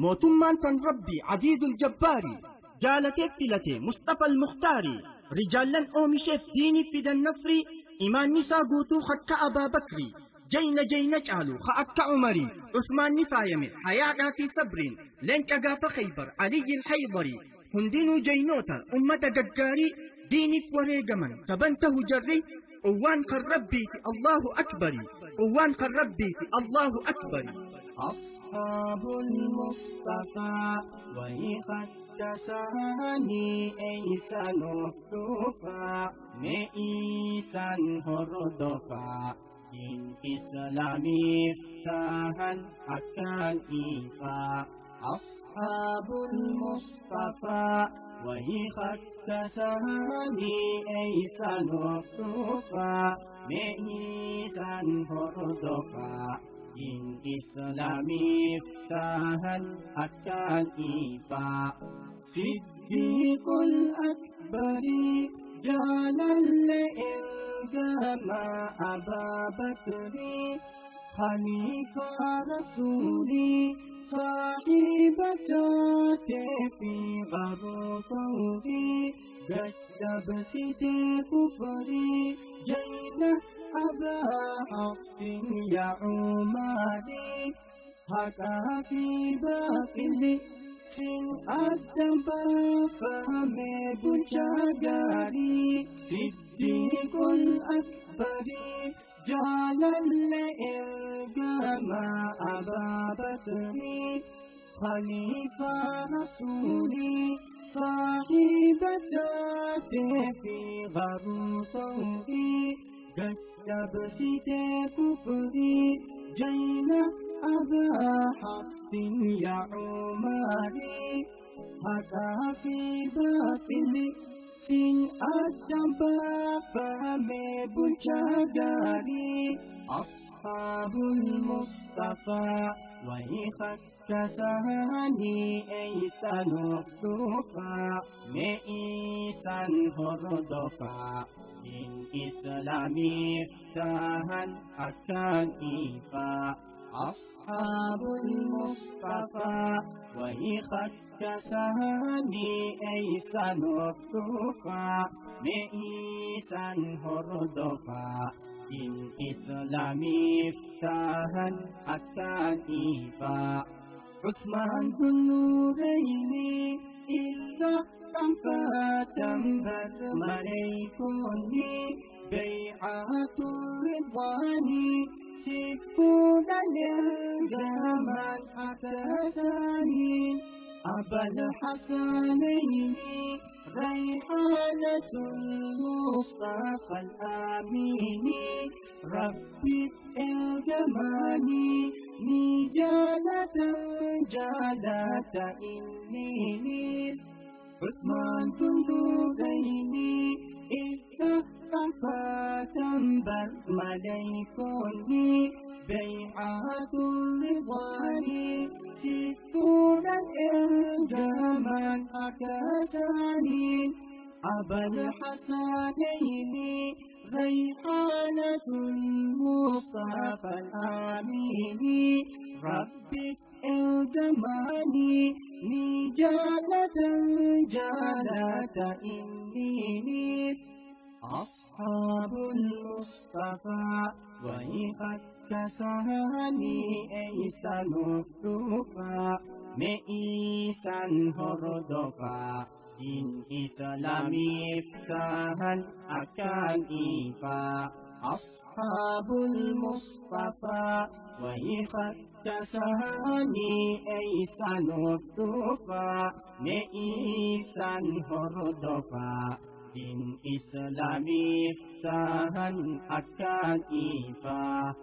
موتمان تن ربي عزيز الجباري جالتك تلتي مصطفى المختاري رجالا أومشف ديني في النصري إيمان نسا قوتو خك أبا بكري جينا جالو خأك عمري عثمان نفايمي حياة في صبرين لنك أقاف خيبر علي الحيضري هندينو جينوتا أمة قجاري ديني فريقمن تبنته جري قوان قربي الله أكبري قوان قربي الله أكبري أصحاب المصطفى ويقد كساني إيسان وفتوفا مئيسان هردفا إن إسلامي افتاها أكان إيفا أصحاب المصطفى ويقد كساني إيسان وفتوفا مئيسان هردفا إن إسلامي افتاها أكان إيفا صديق الأكبر جانا لإلقام أبا بكر خليفة رسولي صاحبة في غرفوري قد جبسي كفري جينا أبا حفص يا عمري هكا في باقي سن أدم فمي بجاغاري صديق الأكبر جعل الإلقام أبا بكر خليفة رسولي صاحبة في غرفوري قد جبسي كفري جينا أبا حفص يا عمري هكا في باطل سن أدب فمي بجاغاري أصحاب المصطفى ويخك كساني إيسان وفتوفا مئيسان هردفا إن إسلامي افتاها أكان إيفا أصحاب المصطفى ويخد كساني إيسان وفتوفا مئيسان هردفا إن إسلامي افتاها أكان إيفا عثمان ذو النورين إلا فاتنبر مريكوني بيعة الرضوان سفون الإرجامان حتسانين أبا الحسنين ريحانة المصطفى الآمين ربي الجماني نجالة جالة إني عثمان تنوريني إذا فاتنبر مليكوني بيعة الرضوان سفون الإرجامان أكسانين أبا الحسنين ريحانة المصطفى الآمين ربي الجماني نجالة جالة إني أصحاب المصطفى ويقد كساني إيسان وفتوفا مئيسان هردفا إن إسلامي افتاها أكان إيفا أصحاب المصطفى ويقد كساني إيسان وفتوفا مئيسان هردفا إن إسلامي افتاها أكان إيفا